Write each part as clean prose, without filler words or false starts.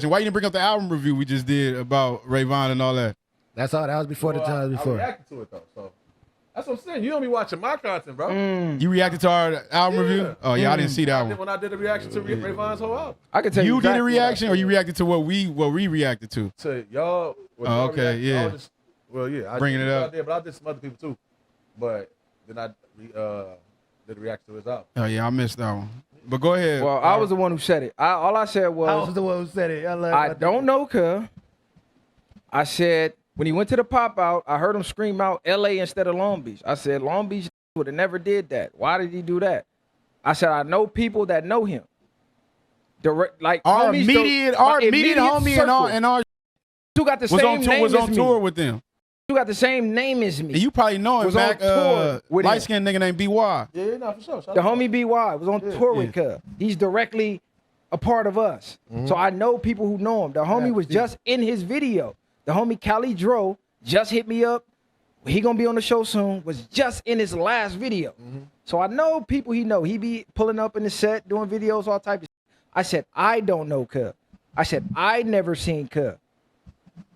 reaction. Why you didn't bring up the album review we just did about Rayvon and all that? That's all. That was before the time before. I reacted to it though, so that's what I'm saying. You don't be watching my content, bro. You reacted to our album review? Oh yeah, I didn't see that one. When I did a reaction to Rayvon's whole album. I can tell you. You did a reaction, or you reacted to what we reacted to? To y'all. Oh, okay, yeah. Well, yeah. Bringing it up. I did, but I did some other people too. But then I did a reaction to his album. Oh yeah, I missed that one. But go ahead. Well, I was the one who said it. All I said was, I was the one who said it. I don't know, cuz. I said, when he went to the pop out, I heard him scream out L.A. instead of Long Beach. I said, Long Beach would have never did that. Why did he do that? I said, I know people that know him. Like our immediate homie circle. and our who got the same name was on tour with them. You got the same name as me. And you probably know him back, light-skinned nigga named B.Y. Yeah, no, for sure. The homie B.Y. was on tour with Cub. He's directly a part of us. So I know people who know him. The homie was just in his video. The homie Cali Dro just hit me up. He gonna be on the show soon. Was just in his last video. So I know people he know. He be pulling up in the set, doing videos, all types of shit. I said, I don't know Cub. I said, I never seen Cub.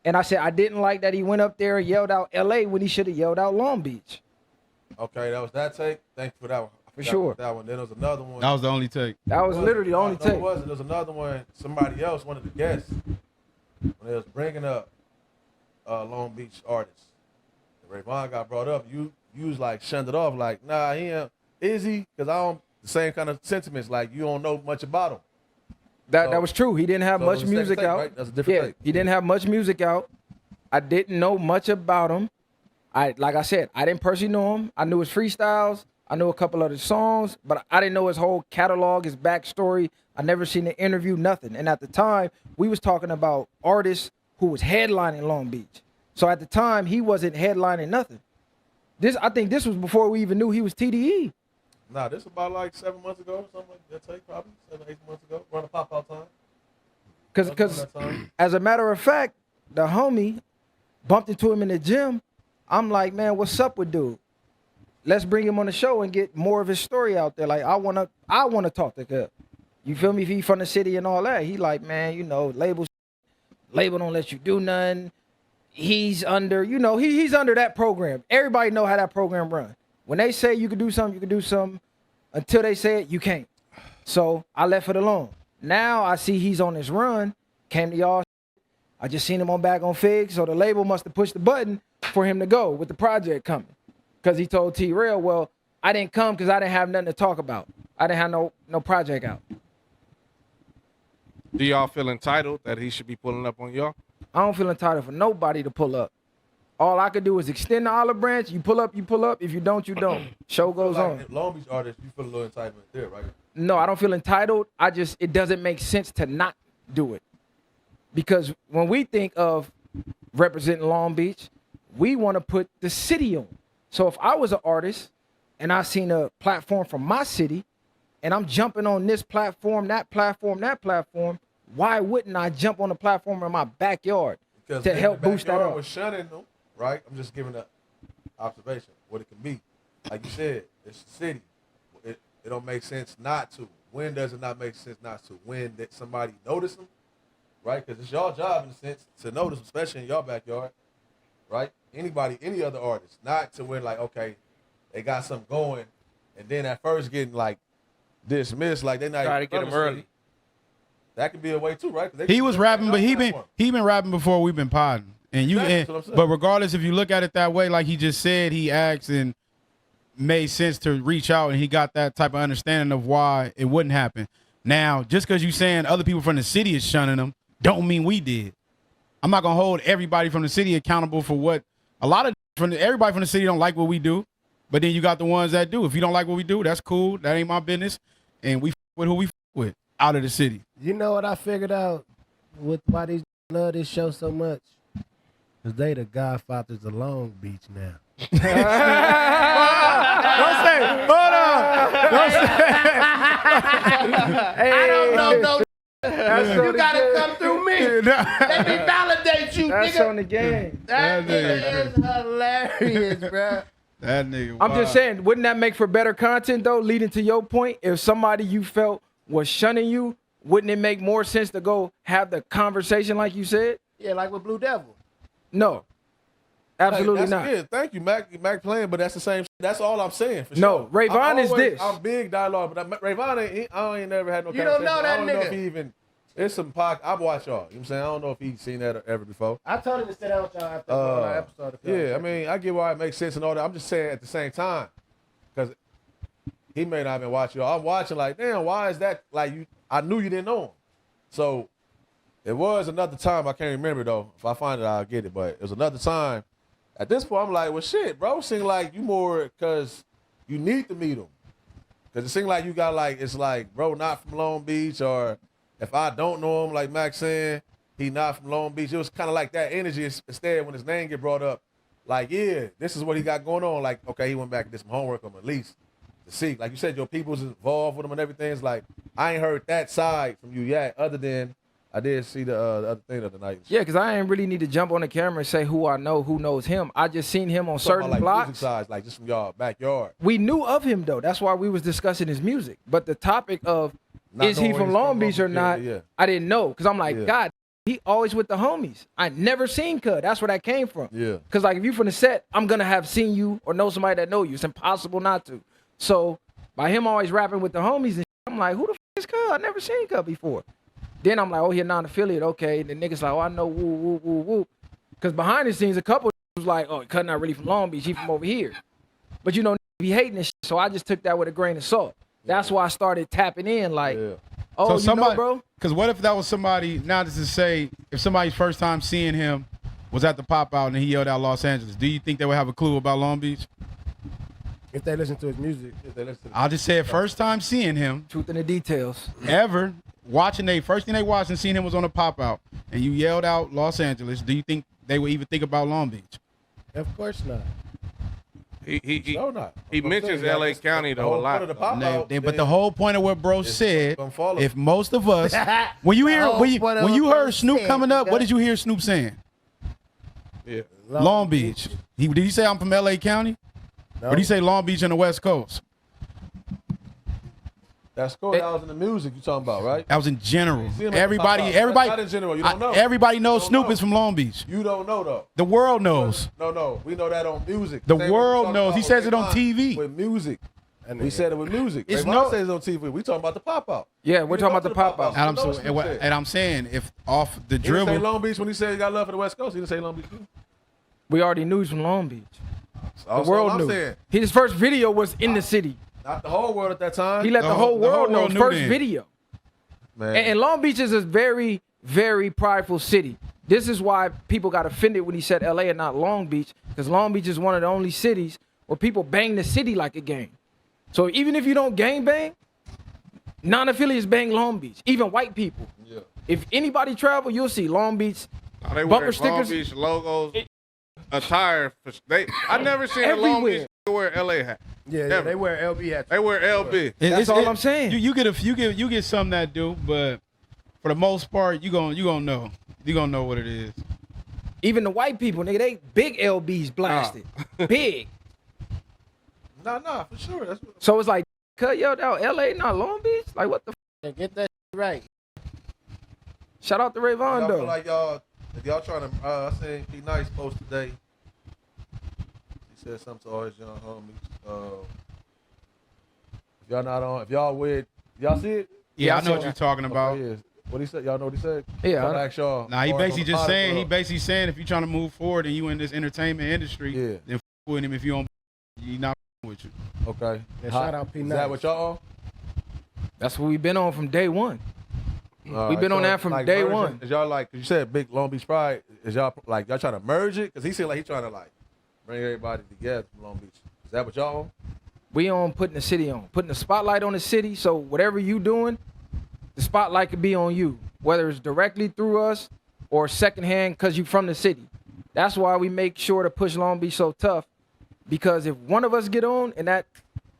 And I said, I didn't like that he went up there and yelled out L.A. when he should have yelled out Long Beach. Okay, that was that take. Thank you for that one. For sure. That one. Then there was another one. That was the only take. That was literally the only take. It wasn't. There was another one. Somebody else, one of the guests, when they was bringing up Long Beach artists. Rayvon got brought up. You was like shunned it off. Like, nah, he ain't. Is he? Because I don't. The same kind of sentiments. Like, you don't know much about him. That was true. He didn't have much music out. Right? That's a different take. He didn't have much music out. I didn't know much about him. Like I said, I didn't personally know him. I knew his freestyles. I knew a couple of his songs, but I didn't know his whole catalog, his backstory. I never seen an interview, nothing. And at the time, we was talking about artists who was headlining Long Beach. So at the time, he wasn't headlining nothing. I think this was before we even knew he was TDE. Nah, this was about like 7 months ago or something like that. Take probably 7, 8 months ago. Around the pop-out time. Because as a matter of fact, the homie bumped into him in the gym. I'm like, man, what's up with dude? Let's bring him on the show and get more of his story out there. Like, I wanna talk to Cub. You feel me? If he from the city and all that, he like, man, you know, label don't let you do nothing. He's under, you know, he's under that program. Everybody know how that program run. When they say you can do something, you can do something. Until they say it, you can't. So I left it alone. Now I see he's on his run. Came to y'all. I just seen him back on Fig. So the label must have pushed the button for him to go with the project coming. Because he told T-Rail, well, I didn't come because I didn't have nothing to talk about. I didn't have no project out. Do y'all feel entitled that he should be pulling up on y'all? I don't feel entitled for nobody to pull up. All I could do is extend the olive branch. You pull up, you pull up. If you don't, you don't. Show goes on. Long Beach artists, you feel a little entitlement there, right? No, I don't feel entitled. It doesn't make sense to not do it. Because when we think of representing Long Beach, we want to put the city on. So if I was an artist and I seen a platform from my city and I'm jumping on this platform, that platform, why wouldn't I jump on the platform in my backyard to help boost that up? Was shunning them, right? I'm just giving an observation, what it can be. Like you said, it's the city. It don't make sense not to. When does it not make sense not to? When that somebody notice them, right? Because it's y'all job in a sense to notice, especially in y'all backyard, right? Anybody, any other artist, not to where like, okay, they got something going, and then at first getting like dismissed, like they not try to get them early. That could be a way too, right? He was rapping, but he been rapping before we've been podding. And but regardless, if you look at it that way, like he just said, he asked and made sense to reach out, and he got that type of understanding of why it wouldn't happen. Now, just because you saying other people from the city is shunning him, don't mean we did. I'm not gonna hold everybody from the city accountable for what everybody from the city don't like what we do, but then you got the ones that do. If you don't like what we do, that's cool. That ain't my business, and we with who we with out of the city. You know what I figured out with why these love this show so much? Because they the godfathers of Long Beach now. Don't say, hold on. Don't say. I don't know. You gotta come through me. Let me validate you, That's nigga. on the game. That nigga is hilarious, bro. That nigga. I'm just saying, wouldn't that make for better content though? Leading to your point, if somebody you felt was shunning you, wouldn't it make more sense to go have the conversation like you said? Yeah, like with Blue Devil. No. Absolutely that's not. Good. Thank you, Mac playing, but that's the same. That's all I'm saying. For No, sure. Rayvon is this. I'm big dialogue, but Rayvon I ain't never had no. You don't know that I don't know nigga. if he even. It's some podcast. I've watched y'all. You know what I'm saying? I don't know if he's seen that ever before. I told him to sit down with y'all after the episode. Yeah, I mean, I get why it makes sense and all that. I'm just saying at the same time, because he may not have been watching y'all. I'm watching like, damn, why is that? Like you, I knew you didn't know him, so it was another time. I can't remember though. If I find it, I'll get it. But it was another time. At this point, I'm like, well, shit, bro. Seem like you more because you need to meet him. Because it seems like you got like, it's like, bro, not from Long Beach, or if I don't know him, like Mac saying, he not from Long Beach. It was kind of like that energy. Instead, when his name get brought up, like, yeah, this is what he got going on. Like, okay, he went back and did some homework on him at least to see. Like you said, your people's involved with him and everything. It's like, I ain't heard that side from you yet, other than I did see the other thing of the night. Yeah, because I ain't really need to jump on the camera and say who I know, who knows him. I just seen him on certain like blocks. Music sides, like just from y'all backyard. We knew of him though. That's why we was discussing his music. But the topic of Not is he knowing from he's Long Beach or yeah, not, yeah. I didn't know. Because I'm like, Yeah. God, he always with the homies. I never seen Cud. That's where that came from. Yeah. Because like if you from the set, I'm gonna have seen you or know somebody that know you. It's impossible not to. So by him always rapping with the homies and shit, I'm like, who the f is Cud? I never seen Cud before. Then I'm like, oh, he a non-affiliate, okay. And the niggas like, oh, I know, woo, woo, woo, woo. Because behind the scenes, a couple was like, oh, Cud not really from Long Beach, he from over here. But you know, be hating this shit, so I just took that with a grain of salt. That's why I started tapping in, like, oh, So you know, bro? Because what if that was somebody, now this is to say, if somebody's first time seeing him was at the pop-out and he yelled out Los Angeles, do you think they would have a clue about Long Beach? If they listen to his music. I'll just say it, first time seeing him, Truth in the details. ever, first thing they watched and seen him was on the pop-out, and you yelled out Los Angeles, do you think they would even think about Long Beach? Of course not. No, not. He mentions LA County though a lot. But the whole point of what bro said, gonna follow. if most of us, when you heard Snoop coming up, what did you hear Snoop saying? Yeah. Long Beach. Did he say I'm from LA County? No. Or did he say Long Beach on the West Coast? That's cool. That was in the music you talking about, right? That was in general. See him at the Everybody, pop-out. everybody, Not in general. You don't know. everybody knows You don't Snoop know. is from Long Beach. You don't know though. The world knows. No. We know that on music. The Same way we world talking knows. about He says it on Rayvon TV. With music. And We said it with music. It's Rayvon says it on TV. We talking about the pop out. Yeah, we're talking about the pop-out. And I'm saying, if off the He didn't say dribble, Long Beach when he said he got love for the West Coast. He didn't say Long Beach. We already knew he's from Long Beach. The Also, world I'm knew. saying, His first video was in the city. not the whole world at that time. He let the whole world know his knew first then. video. Man. And Long Beach is a very, very prideful city. This is why people got offended when he said LA and not Long Beach, because Long Beach is one of the only cities where people bang the city like a gang. So even if you don't gang bang, non-affiliates bang Long Beach, even white people. Yeah. If anybody travel, you'll see Long Beach Oh, they bumper wear Long stickers. Beach logos, attire. I never seen a Long Everywhere. Beach wear LA hat. Yeah, Ever. they wear LB hats. They wear LB. That's all I'm saying. You get some that do, but for the most part, you gonna know. You gonna know what it is. Even the white people, nigga, they big LBs blasted. Big. Nah, for sure. That's what, So it's like, cut yo down LA, not Long Beach? Like, what the f? Get that right. Shout out to Rayvon, y'all though. feel like if y'all trying to, I seen P Nice post today. He said something to all his young homies. If y'all not on, if y'all with, y'all see it? Yeah, I I know saw what you're talking about. Okay, yeah. What he said? Y'all know what he said? Yeah, I'm I- ask y'all. Nah, he or basically on the just pod saying, club. if you're trying to move forward and you in this entertainment industry, Yeah. then f with him. If you don't, he not with you. Okay. Yeah, shout out P Is Nice. that what y'all on? That's what we've been on from day one. All We've been on that from day merging- one. Is y'all like, 'cause you said Big Long Beach Pride, is y'all like, y'all trying to merge it? Because he said like he trying to like bring everybody together from Long Beach. Is that what y'all on? We on putting the city on, putting the spotlight on the city. So whatever you doing, the spotlight could be on you, whether it's directly through us or secondhand because you from the city. That's why we make sure to push Long Beach so tough, because if one of us get on and that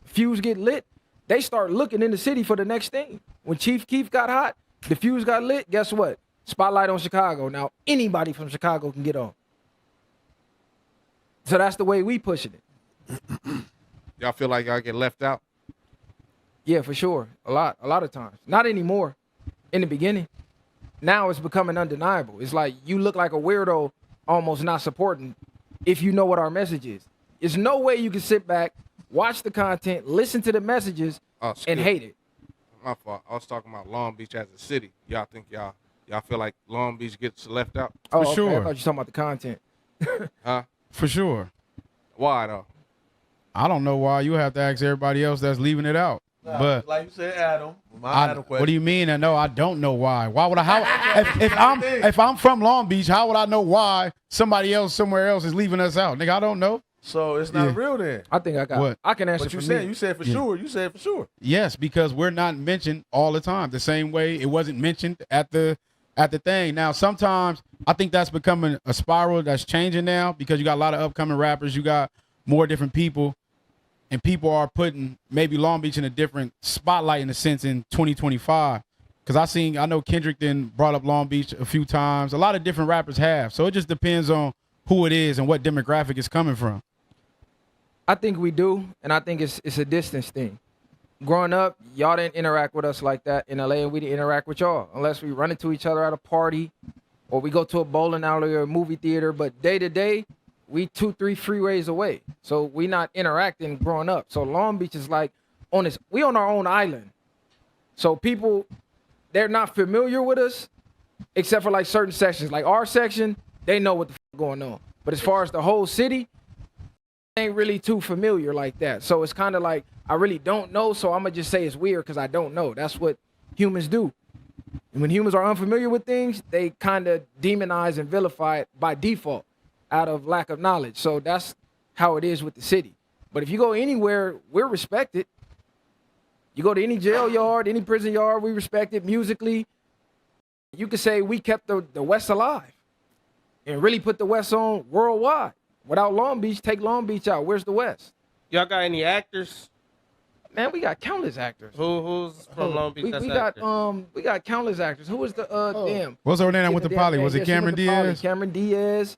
fuse get lit, they start looking in the city for the next thing. When Chief Keef got hot, the fuse got lit, guess what? Spotlight on Chicago. Now anybody from Chicago can get on. So that's the way we pushing it. Y'all feel like y'all get left out? Yeah, for sure. A lot of times. Not anymore. in the beginning. Now it's becoming undeniable. It's like you look like a weirdo almost not supporting if you know what our message is. There's no way you can sit back, watch the content, listen to the messages, and hate it. My fault. I was talking about Long Beach as a city. Y'all think y'all feel like Long Beach gets left out? Oh, For sure. I thought you were talking about the content. Huh? For sure. Why though? I don't know why. You have to ask everybody else that's leaving it out. But like you said, Adam. Adam question. what do you mean? No, I don't know why. Why would I? How if I'm from Long Beach, how would I know why somebody else somewhere else is leaving us out? Nigga, I don't know. So it's not real then. I think I got. What? I can answer What for you me. said? You said for sure. You said for sure. Yes, because we're not mentioned all the time. The same way it wasn't mentioned at the thing. Now, sometimes I think that's becoming a spiral that's changing now because you got a lot of upcoming rappers. You got more different people. And people are putting maybe Long Beach in a different spotlight in a sense in 2025. Because I know Kendrick then brought up Long Beach a few times. A lot of different rappers have. So it just depends on who it is and what demographic it's coming from. I think we do, and I think it's a distance thing. Growing up, y'all didn't interact with us like that in LA, and we didn't interact with y'all unless we run into each other at a party or we go to a bowling alley or a movie theater. But day to day, we 2-3 freeways away. So we not interacting growing up. So Long Beach is like we on our own island. So people, they're not familiar with us except for like certain sections. Like our section, they know what the fuck going on. But as far as the whole city, ain't really too familiar like that. So it's kind of like I really don't know, so I'm gonna just say it's weird because I don't know. That's what humans do. And when humans are unfamiliar with things, they kind of demonize and vilify it by default out of lack of knowledge. So that's how it is with the city. But if you go anywhere, we're respected. You go to any jail yard, any prison yard, we respect it musically. You could say we kept the West alive and really put the West on worldwide. Without Long Beach, take Long Beach out. Where's the West? Y'all got any actors? Man, we got countless actors. Who's from Long Beach? We got countless actors. Who was the damn? What's her name with the poly? Was it Cameron Diaz? Cameron Diaz.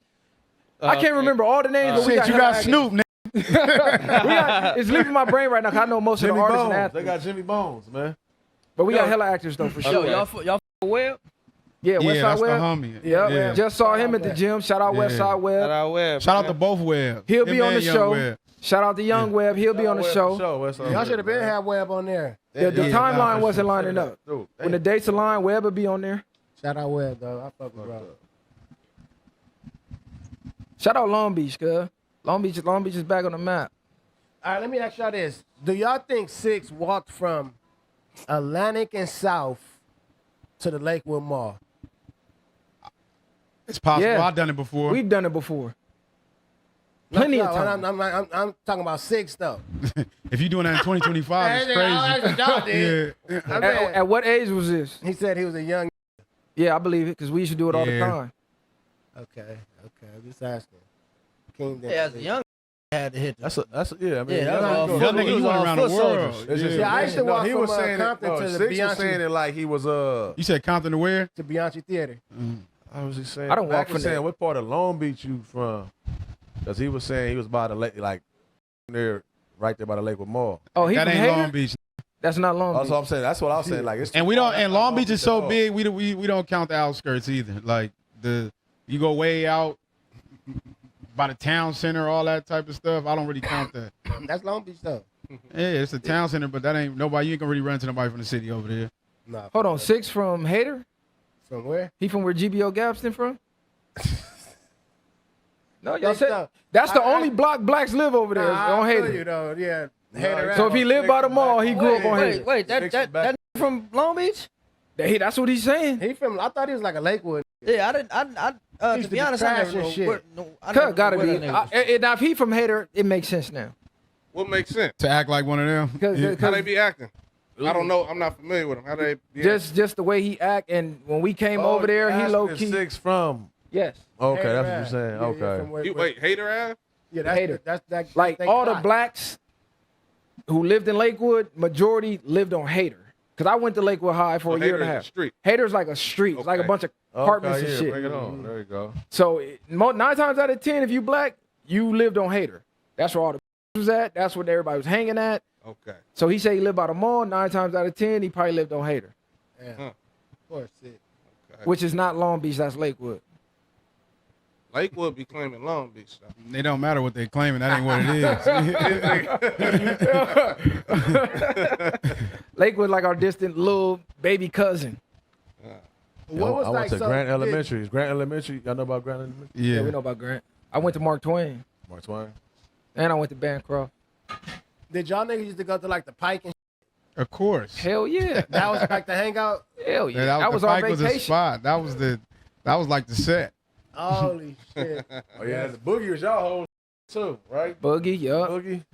I can't remember all the names, but we Shit, got you got Snoop, nigga. it's leaving my brain right now because I know most of the artists and athletes. They got Jimmy Bones, man. But we got hella actors though for sure. Y'all Web? Yeah, Westside that's Web. the homie. Yeah, just saw him at the gym. Shout out Westside Web. Shout out to both Web. He'll be on the Young show. Web. Shout out to Young Web. He'll be on the show. Y'all should have been had Web on there. The timeline wasn't lining up. When the dates align, Web will be on there. Shout out Web though. I fuck with bro. Shout out Long Beach, cuz. Long Beach is back on the map. All right, let me ask y'all this. Do y'all think Six walked from Atlantic and South to the Lakewood Mall? It's possible. Yeah. I've done it before. We've done it before. Plenty of times. I'm talking about Six though. If you're doing that in 2025, it's crazy. At what age was this? He said he was a young. Yeah, I believe it because we used to do it all the time. Okay. I'm just asking. King Yeah, as a young had to hit. That's yeah. I mean, Yeah, that was Young nigga, you went around the world. Yeah, I used to walk he from was saying Compton to the Six was Beyonce saying it like he was You said Compton to where? to Beyonce Theater. I was just saying. I don't walk Mac was from saying there. what part of Long Beach you from? Because he was saying he was by the lake, like there, right there by the Lakewood Mall. Oh, he That from ain't Hater? Long Beach. That's not Long That's Beach. what I'm saying. That's what I was saying. Like it's And we don't. And Long Beach is so at all. big. We don't count the outskirts either. Like you go way out by the town center, all that type of stuff. I don't really count that. That's Long Beach though. Yeah, it's the town center, but that ain't nobody. You ain't gonna really run into nobody from the city over there. Nah. Hold on, Six from Hater? From where? He from where GBO Gapston from? No, y'all Six, said though. that's the I- only block blacks live over there. Nah, on I feel Hater. you though. Yeah. So if he lived by the mall, he grew up on Hater. Wait, that from Long Beach? That's what he's saying. He from. I thought he was like a Lakewood. Yeah, I didn't. Used To to be be honest, I never trash and know. shit. Cuz gotta be. Now, Now if he from Hater, it makes sense now. What makes sense? To act like one of them. Yeah. How they be acting? I don't know. I'm not familiar with them. How they be Just the way he act, and when we came over there, he low key. Six from. Yes, Okay, Hater that's what you're Ave. saying. Yeah, yeah, Okay. from where- You, wait, Hater ass? Yeah, that's Hater. That's like they all the clock. blacks who lived in Lakewood, majority lived on Hater. Cause I went to Lakewood High for a year and a Hater's half. a street. Hater's like a street, it's like a Okay. bunch of apartments Okay, and yeah, shit. bring it on. There you go. So 9 times out of 10, if you black, you lived on Hater. That's where all the was at. That's where everybody was hanging at. Okay. So he said he lived by the mall. 9 times out of 10, he probably lived on Hater. Yeah. course, it. Okay. which is not Long Beach. That's Lakewood. Lakewood be claiming Long Beach though. It don't matter what they claiming. That ain't what it is. Lakewood like our distant little baby cousin. What was I like went to so Grant big- Elementary. Is Grant Elementary? Y'all know about Grant Elementary? Yeah, Yeah. we know about Grant. I went to Mark Twain, Mark Twain. and I went to Bancroft. Did y'all niggas used to go to like the Pike and Of course. Hell yeah. that was like the hangout? Hell yeah. Yeah, that was the our Pike was a vacation. spot. That was like the set. Holy shit. Oh yeah, the Boogie was y'all whole too, right? Boogie, yup. Boogie.